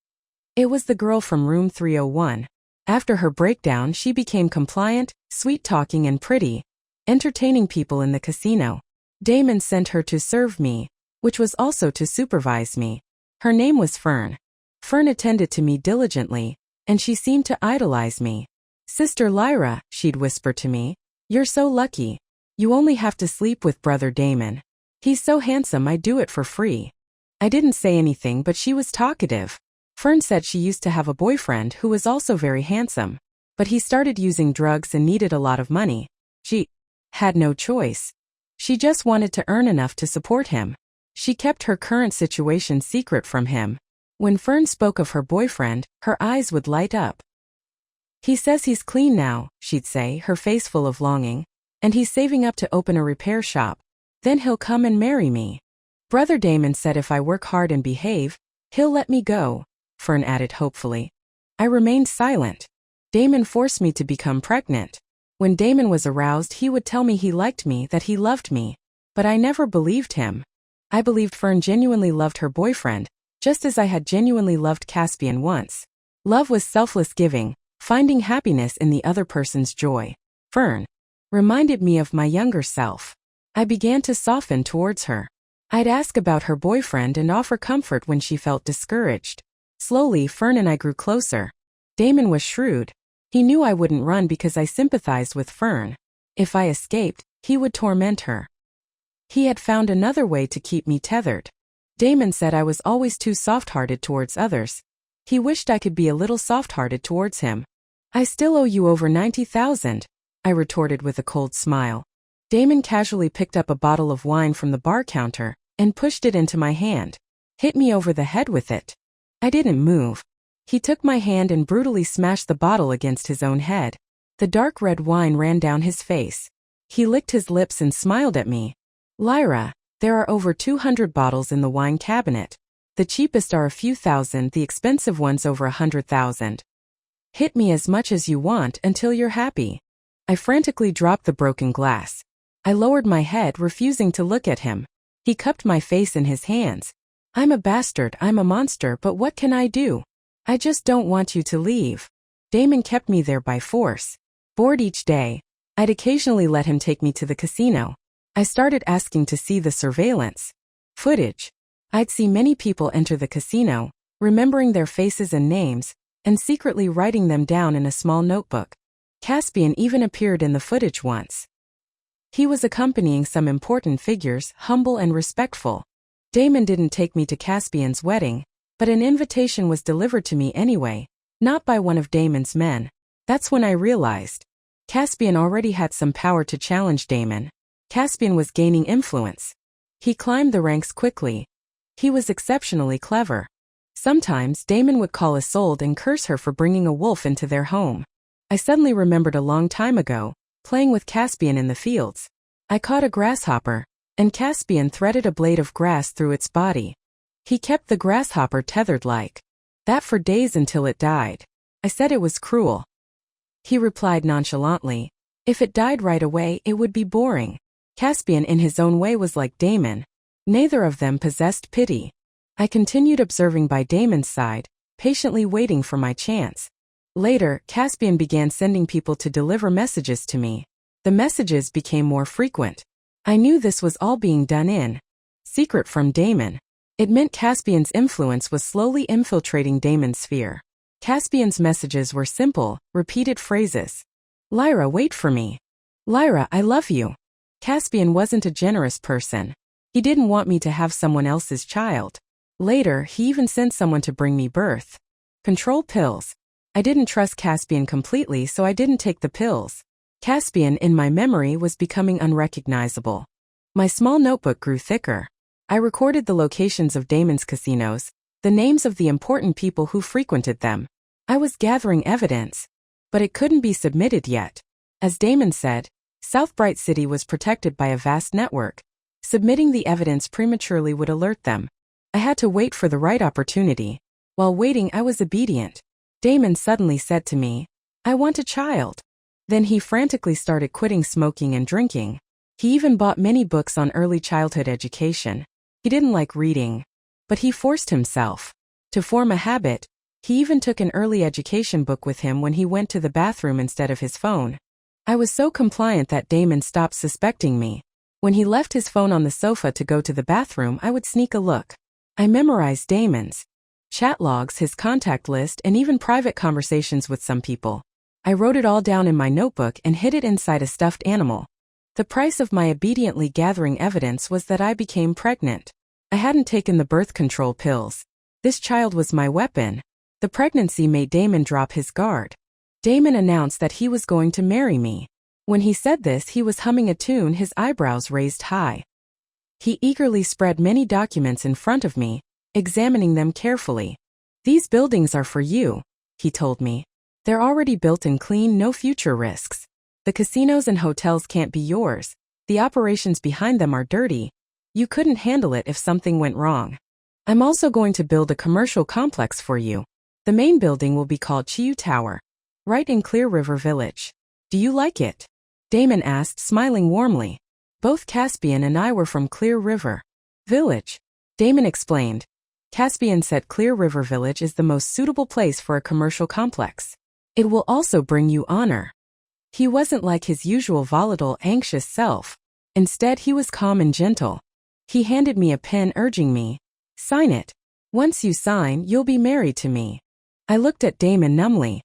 It was the girl from room 301. After her breakdown, she became compliant, sweet-talking and pretty, entertaining people in the casino. Damon sent her to serve me, which was also to supervise me. Her name was Fern. Fern attended to me diligently, and she seemed to idolize me. "Sister Lyra," she'd whisper to me, "you're so lucky. You only have to sleep with Brother Damon. He's so handsome, I do it for free." I didn't say anything, but she was talkative. Fern said she used to have a boyfriend who was also very handsome, but he started using drugs and needed a lot of money. She had no choice. She just wanted to earn enough to support him. She kept her current situation secret from him. When Fern spoke of her boyfriend, her eyes would light up. "He says he's clean now," she'd say, her face full of longing, "and he's saving up to open a repair shop. Then he'll come and marry me. Brother Damon said if I work hard and behave, he'll let me go," Fern added hopefully. I remained silent. Damon forced me to become pregnant. When Damon was aroused, he would tell me he liked me, that he loved me. But I never believed him. I believed Fern genuinely loved her boyfriend, just as I had genuinely loved Caspian once. Love was selfless giving, finding happiness in the other person's joy. Fern reminded me of my younger self. I began to soften towards her. I'd ask about her boyfriend and offer comfort when she felt discouraged. Slowly, Fern and I grew closer. Damon was shrewd. He knew I wouldn't run because I sympathized with Fern. If I escaped, he would torment her. He had found another way to keep me tethered. Damon said I was always too soft-hearted towards others. He wished I could be a little soft-hearted towards him. "I still owe you over 90,000, I retorted with a cold smile. Damon casually picked up a bottle of wine from the bar counter and pushed it into my hand. Hit me over the head with it. I didn't move. He took my hand and brutally smashed the bottle against his own head. The dark red wine ran down his face. He licked his lips and smiled at me. "Lyra, there are over 200 bottles in the wine cabinet. The cheapest are a few thousand, the expensive ones over 100,000. Hit me as much as you want until you're happy." I frantically dropped the broken glass. I lowered my head, refusing to look at him. He cupped my face in his hands. "I'm a bastard, I'm a monster, but what can I do? I just don't want you to leave." Damon kept me there by force. Bored each day, I'd occasionally let him take me to the casino. I started asking to see the surveillance footage. I'd see many people enter the casino, remembering their faces and names, and secretly writing them down in a small notebook. Caspian even appeared in the footage once. He was accompanying some important figures, humble and respectful. Damon didn't take me to Caspian's wedding, but an invitation was delivered to me anyway, not by one of Damon's men. That's when I realized Caspian already had some power to challenge Damon. Caspian was gaining influence. He climbed the ranks quickly. He was exceptionally clever. Sometimes Damon would call Isolde and curse her for bringing a wolf into their home. I suddenly remembered a long time ago, playing with Caspian in the fields. I caught a grasshopper, and Caspian threaded a blade of grass through its body. He kept the grasshopper tethered like that for days until it died. I said it was cruel. He replied nonchalantly, if it died right away, it would be boring. Caspian in his own way was like Damon. Neither of them possessed pity. I continued observing by Damon's side, patiently waiting for my chance. Later, Caspian began sending people to deliver messages to me. The messages became more frequent. I knew this was all being done in secret from Damon. It meant Caspian's influence was slowly infiltrating Damon's sphere. Caspian's messages were simple, repeated phrases. Lyra, wait for me. Lyra, I love you. Caspian wasn't a generous person. He didn't want me to have someone else's child. Later, he even sent someone to bring me birth control pills. I didn't trust Caspian completely, so I didn't take the pills. Caspian, in my memory, was becoming unrecognizable. My small notebook grew thicker. I recorded the locations of Damon's casinos, the names of the important people who frequented them. I was gathering evidence, but it couldn't be submitted yet. As Damon said, South Bright City was protected by a vast network. Submitting the evidence prematurely would alert them. I had to wait for the right opportunity. While waiting, I was obedient. Damon suddenly said to me, I want a child. Then he frantically started quitting smoking and drinking. He even bought many books on early childhood education. He didn't like reading, but he forced himself to form a habit. He even took an early education book with him when he went to the bathroom instead of his phone. I was so compliant that Damon stopped suspecting me. When he left his phone on the sofa to go to the bathroom, I would sneak a look. I memorized Damon's chat logs, his contact list, and even private conversations with some people. I wrote it all down in my notebook and hid it inside a stuffed animal. The price of my obediently gathering evidence was that I became pregnant. I hadn't taken the birth control pills. This child was my weapon. The pregnancy made Damon drop his guard. Damon announced that he was going to marry me. When he said this, he was humming a tune, his eyebrows raised high. He eagerly spread many documents in front of me, examining them carefully. These buildings are for you, he told me. They're already built and clean, no future risks. The casinos and hotels can't be yours. The operations behind them are dirty. You couldn't handle it if something went wrong. I'm also going to build a commercial complex for you. The main building will be called Chiyu Tower, right in Clear River Village. Do you like it? Damon asked, smiling warmly. Both Caspian and I were from Clear River Village. Damon explained. Caspian said Clear River Village is the most suitable place for a commercial complex. It will also bring you honor. He wasn't like his usual volatile, anxious self. Instead, he was calm and gentle. He handed me a pen, urging me, sign it. Once you sign, you'll be married to me. I looked at Damon numbly.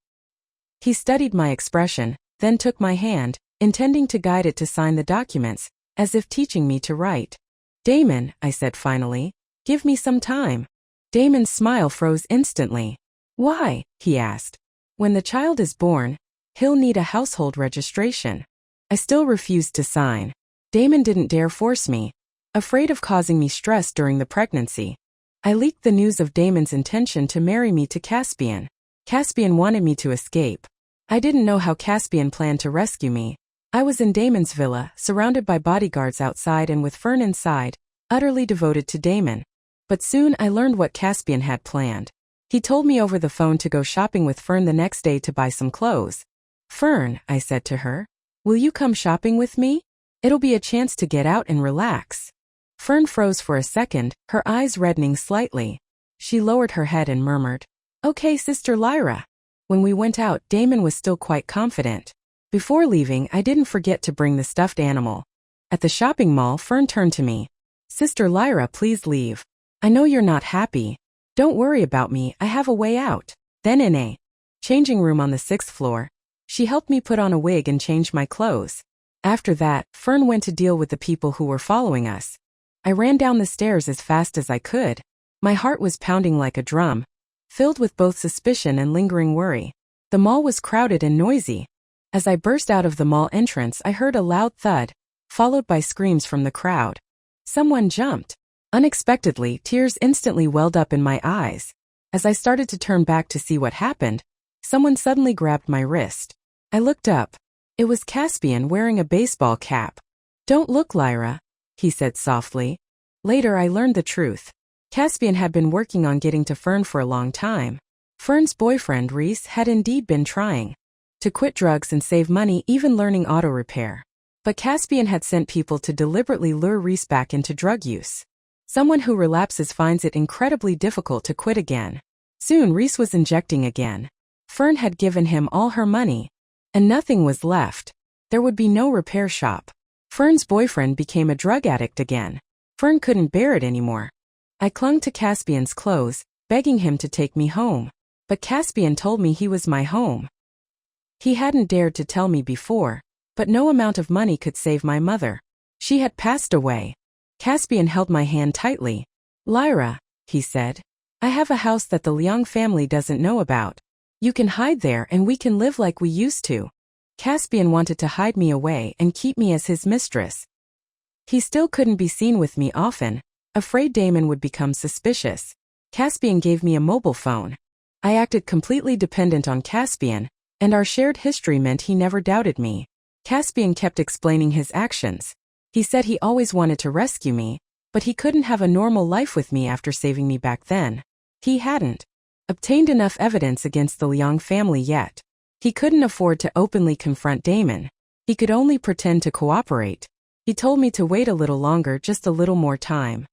He studied my expression, then took my hand, intending to guide it to sign the documents, as if teaching me to write. Damon, I said finally, give me some time. Damon's smile froze instantly. Why? He asked. When the child is born, he'll need a household registration. I still refused to sign. Damon didn't dare force me, afraid of causing me stress during the pregnancy. I leaked the news of Damon's intention to marry me to Caspian. Caspian wanted me to escape. I didn't know how Caspian planned to rescue me. I was in Damon's villa, surrounded by bodyguards outside and with Fern inside, utterly devoted to Damon. But soon I learned what Caspian had planned. He told me over the phone to go shopping with Fern the next day to buy some clothes. Fern, I said to her, will you come shopping with me? It'll be a chance to get out and relax. Fern froze for a second, her eyes reddening slightly. She lowered her head and murmured, okay, Sister Lyra. When we went out, Damon was still quite confident. Before leaving, I didn't forget to bring the stuffed animal. At the shopping mall, Fern turned to me. Sister Lyra, please leave. I know you're not happy. Don't worry about me, I have a way out. Then in a changing room on the 6th floor, she helped me put on a wig and change my clothes. After that, Fern went to deal with the people who were following us. I ran down the stairs as fast as I could. My heart was pounding like a drum, filled with both suspicion and lingering worry. The mall was crowded and noisy. As I burst out of the mall entrance, I heard a loud thud, followed by screams from the crowd. Someone jumped. Unexpectedly, tears instantly welled up in my eyes. As I started to turn back to see what happened, someone suddenly grabbed my wrist. I looked up. It was Caspian wearing a baseball cap. Don't look, Lyra, he said softly. Later I learned the truth. Caspian had been working on getting to Fern for a long time. Fern's boyfriend, Reese, had indeed been trying to quit drugs and save money, even learning auto repair. But Caspian had sent people to deliberately lure Reese back into drug use. Someone who relapses finds it incredibly difficult to quit again. Soon Reese was injecting again. Fern had given him all her money, and nothing was left. There would be no repair shop. Fern's boyfriend became a drug addict again. Fern couldn't bear it anymore. I clung to Caspian's clothes, begging him to take me home. But Caspian told me he was my home. He hadn't dared to tell me before, but no amount of money could save my mother. She had passed away. Caspian held my hand tightly. Lyra, he said, I have a house that the Liang family doesn't know about. You can hide there and we can live like we used to. Caspian wanted to hide me away and keep me as his mistress. He still couldn't be seen with me often, afraid Damon would become suspicious. Caspian gave me a mobile phone. I acted completely dependent on Caspian, and our shared history meant he never doubted me. Caspian kept explaining his actions. He said he always wanted to rescue me, but he couldn't have a normal life with me after saving me back then. He hadn't obtained enough evidence against the Liang family yet. He couldn't afford to openly confront Damon. He could only pretend to cooperate. He told me to wait a little longer, just a little more time.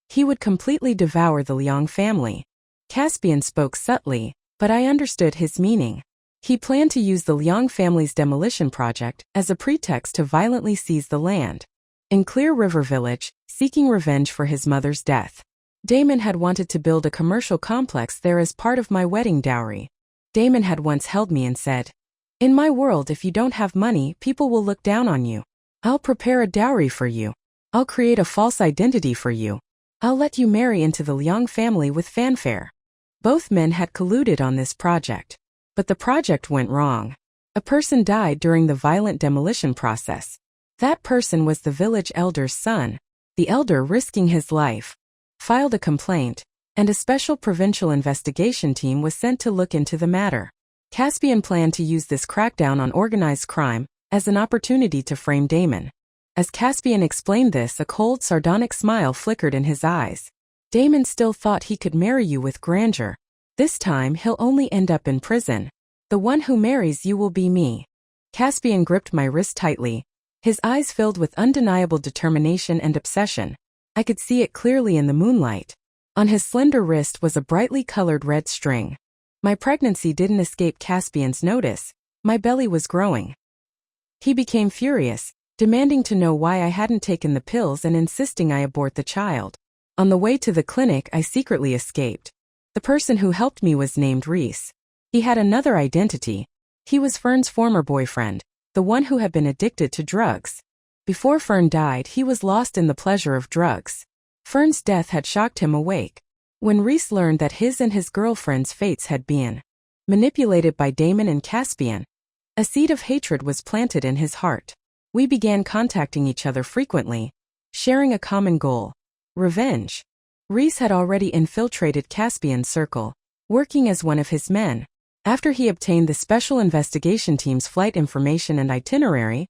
He would completely devour the Liang family. Caspian spoke subtly, but I understood his meaning. He planned to use the Liang family's demolition project as a pretext to violently seize the land. In Clear River Village, seeking revenge for his mother's death. Damon had wanted to build a commercial complex there as part of my wedding dowry. Damon had once held me and said, "In my world, if you don't have money, people will look down on you. I'll prepare a dowry for you. I'll create a false identity for you. I'll let you marry into the Liang family with fanfare." Both men had colluded on this project. But the project went wrong. A person died during the violent demolition process. That person was the village elder's son. The elder, risking his life, filed a complaint, and a special provincial investigation team was sent to look into the matter. Caspian planned to use this crackdown on organized crime as an opportunity to frame Damon. As Caspian explained this, a cold, sardonic smile flickered in his eyes. Damon still thought he could marry you with grandeur. This time he'll only end up in prison. The one who marries you will be me. Caspian gripped my wrist tightly, his eyes filled with undeniable determination and obsession. I could see it clearly in the moonlight. On his slender wrist was a brightly colored red string. My pregnancy didn't escape Caspian's notice. My belly was growing. He became furious, demanding to know why I hadn't taken the pills and insisting I abort the child. On the way to the clinic, I secretly escaped. The person who helped me was named Reese. He had another identity. He was Fern's former boyfriend, the one who had been addicted to drugs. Before Fern died, he was lost in the pleasure of drugs. Fern's death had shocked him awake. When Reese learned that his and his girlfriend's fates had been manipulated by Damon and Caspian, a seed of hatred was planted in his heart. We began contacting each other frequently, sharing a common goal: revenge. Reese had already infiltrated Caspian's circle, working as one of his men. After he obtained the special investigation team's flight information and itinerary,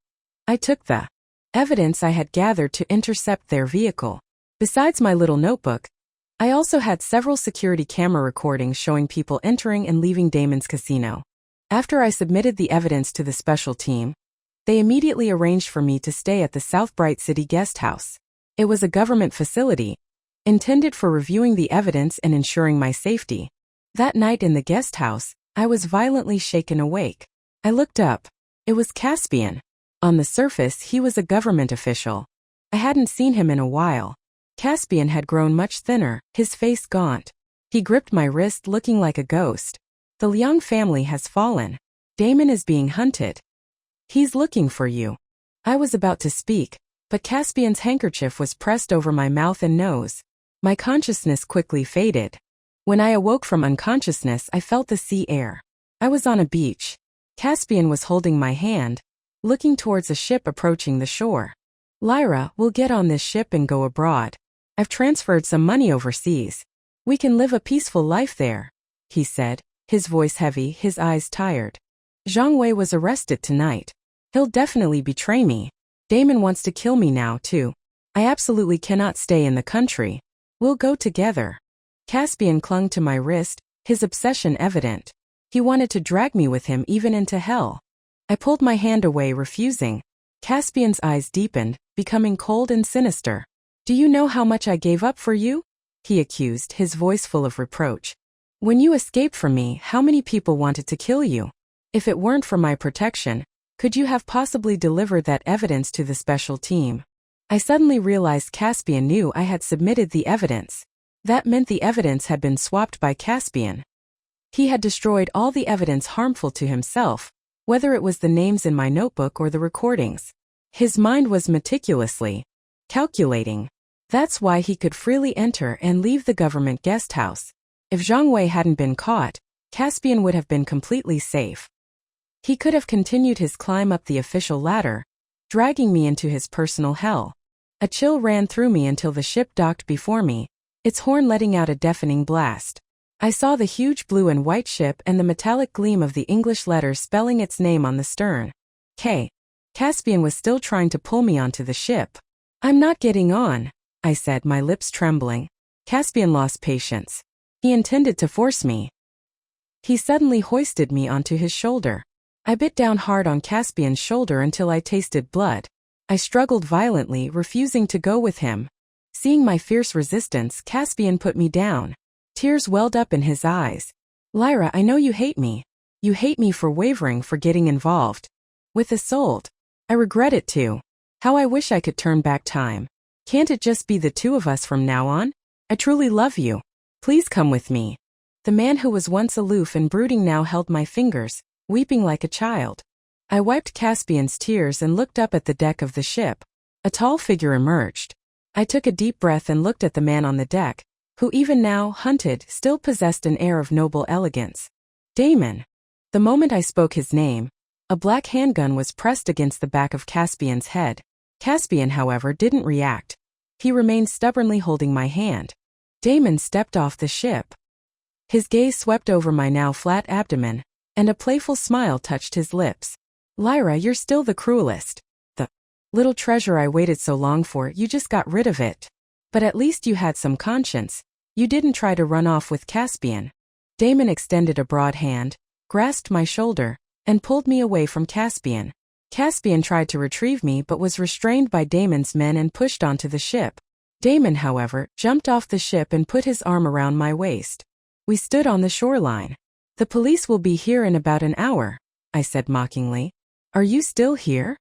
I took the evidence I had gathered to intercept their vehicle. Besides my little notebook, I also had several security camera recordings showing people entering and leaving Damon's casino. After I submitted the evidence to the special team, they immediately arranged for me to stay at the South Bright City guest house. It was a government facility, intended for reviewing the evidence and ensuring my safety. That night in the guest house, I was violently shaken awake. I looked up. It was Caspian. On the surface, he was a government official. I hadn't seen him in a while. Caspian had grown much thinner, his face gaunt. He gripped my wrist looking like a ghost. The Liang family has fallen. Damon is being hunted. He's looking for you. I was about to speak, but Caspian's handkerchief was pressed over my mouth and nose. My consciousness quickly faded. When I awoke from unconsciousness, I felt the sea air. I was on a beach. Caspian was holding my hand, looking towards a ship approaching the shore. Lyra, we'll get on this ship and go abroad. I've transferred some money overseas. We can live a peaceful life there, he said, his voice heavy, his eyes tired. Zhang Wei was arrested tonight. He'll definitely betray me. Damon wants to kill me now, too. I absolutely cannot stay in the country. We'll go together. Caspian clung to my wrist, his obsession evident. He wanted to drag me with him even into hell. I pulled my hand away, refusing. Caspian's eyes deepened, becoming cold and sinister. Do you know how much I gave up for you? He accused, his voice full of reproach. When you escaped from me, how many people wanted to kill you? If it weren't for my protection, could you have possibly delivered that evidence to the special team? I suddenly realized Caspian knew I had submitted the evidence. That meant the evidence had been swapped by Caspian. He had destroyed all the evidence harmful to himself, whether it was the names in my notebook or the recordings. His mind was meticulously calculating. That's why he could freely enter and leave the government guest house. If Zhang Wei hadn't been caught, Caspian would have been completely safe. He could have continued his climb up the official ladder, dragging me into his personal hell. A chill ran through me until the ship docked before me, its horn letting out a deafening blast. I saw the huge blue and white ship and the metallic gleam of the English letters spelling its name on the stern. K. Caspian was still trying to pull me onto the ship. I'm not getting on, I said, my lips trembling. Caspian lost patience. He intended to force me. He suddenly hoisted me onto his shoulder. I bit down hard on Caspian's shoulder until I tasted blood. I struggled violently, refusing to go with him. Seeing my fierce resistance, Caspian put me down. Tears welled up in his eyes. Lyra, I know you hate me. You hate me for wavering, for getting involved with Isolde. I regret it too. How I wish I could turn back time. Can't it just be the two of us from now on? I truly love you. Please come with me. The man who was once aloof and brooding now held my fingers, weeping like a child. I wiped Caspian's tears and looked up at the deck of the ship. A tall figure emerged. I took a deep breath and looked at the man on the deck, who even now, hunted, still possessed an air of noble elegance. Damon. The moment I spoke his name, a black handgun was pressed against the back of Caspian's head. Caspian, however, didn't react. He remained stubbornly holding my hand. Damon stepped off the ship. His gaze swept over my now flat abdomen, and a playful smile touched his lips. Lyra, you're still the cruelest. The little treasure I waited so long for, you just got rid of it. But at least you had some conscience. You didn't try to run off with Caspian. Damon extended a broad hand, grasped my shoulder, and pulled me away from Caspian. Caspian tried to retrieve me but was restrained by Damon's men and pushed onto the ship. Damon, however, jumped off the ship and put his arm around my waist. We stood on the shoreline. The police will be here in about an hour, I said mockingly. Are you still here?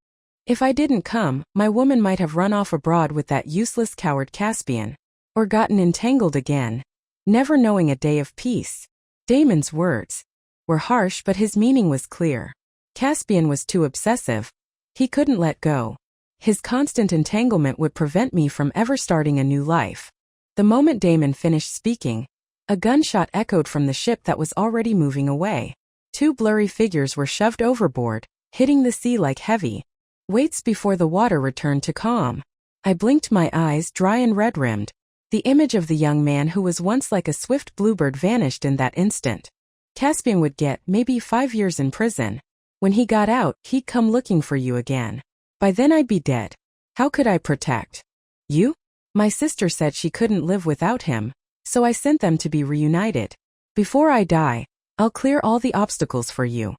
If I didn't come, my woman might have run off abroad with that useless coward Caspian. Or gotten entangled again, never knowing a day of peace. Damon's words were harsh, but his meaning was clear. Caspian was too obsessive. He couldn't let go. His constant entanglement would prevent me from ever starting a new life. The moment Damon finished speaking, a gunshot echoed from the ship that was already moving away. Two blurry figures were shoved overboard, hitting the sea like heavy weights before the water returned to calm. I blinked, my eyes dry and red-rimmed. The image of the young man who was once like a swift bluebird vanished in that instant. Caspian would get maybe 5 years in prison. When he got out, he'd come looking for you again. By then I'd be dead. How could I protect you? My sister said she couldn't live without him, so I sent them to be reunited. Before I die, I'll clear all the obstacles for you.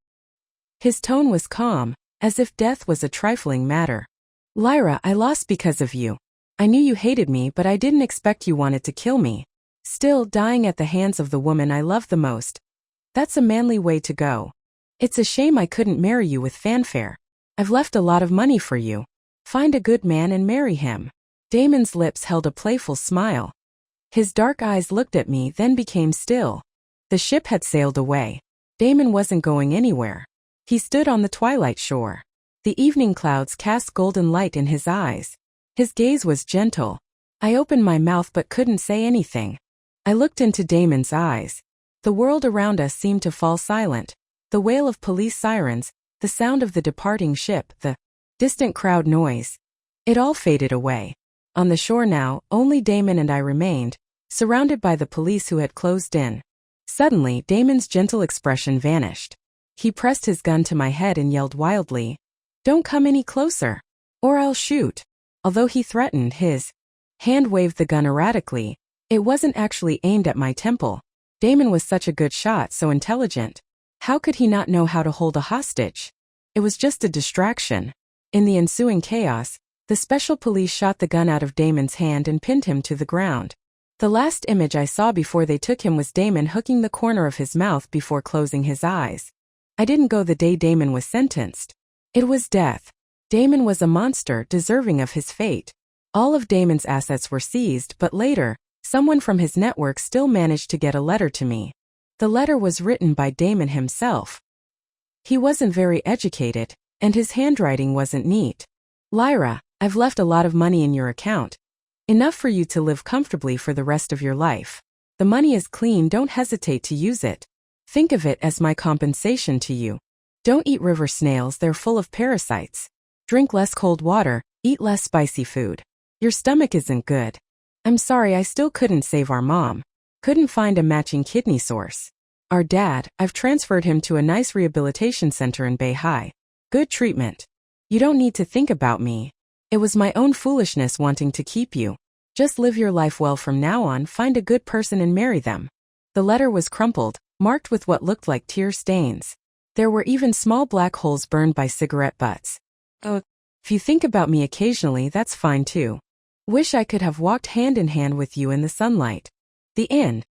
His tone was calm, as if death was a trifling matter. Lyra, I lost because of you. I knew you hated me, but I didn't expect you wanted to kill me. Still, dying at the hands of the woman I love the most. That's a manly way to go. It's a shame I couldn't marry you with fanfare. I've left a lot of money for you. Find a good man and marry him. Damon's lips held a playful smile. His dark eyes looked at me, then became still. The ship had sailed away. Damon wasn't going anywhere. He stood on the twilight shore. The evening clouds cast golden light in his eyes. His gaze was gentle. I opened my mouth but couldn't say anything. I looked into Damon's eyes. The world around us seemed to fall silent. The wail of police sirens, the sound of the departing ship, the distant crowd noise. It all faded away. On the shore now, only Damon and I remained, surrounded by the police who had closed in. Suddenly, Damon's gentle expression vanished. He pressed his gun to my head and yelled wildly, "Don't come any closer, or I'll shoot." Although he threatened, his hand waved the gun erratically. It wasn't actually aimed at my temple. Damon was such a good shot, so intelligent. How could he not know how to hold a hostage? It was just a distraction. In the ensuing chaos, the special police shot the gun out of Damon's hand and pinned him to the ground. The last image I saw before they took him was Damon hooking the corner of his mouth before closing his eyes. I didn't go the day Damon was sentenced. It was death. Damon was a monster deserving of his fate. All of Damon's assets were seized, but later, someone from his network still managed to get a letter to me. The letter was written by Damon himself. He wasn't very educated, and his handwriting wasn't neat. "Lyra, I've left a lot of money in your account. Enough for you to live comfortably for the rest of your life. The money is clean, don't hesitate to use it. Think of it as my compensation to you. Don't eat river snails, they're full of parasites. Drink less cold water, eat less spicy food. Your stomach isn't good. I'm sorry I still couldn't save our mom. Couldn't find a matching kidney source. Our dad, I've transferred him to a nice rehabilitation center in Bay High. Good treatment. You don't need to think about me. It was my own foolishness wanting to keep you. Just live your life well from now on, find a good person and marry them." The letter was crumpled, marked with what looked like tear stains. There were even small black holes burned by cigarette butts. "Oh, if you think about me occasionally, that's fine too. Wish I could have walked hand in hand with you in the sunlight." The end.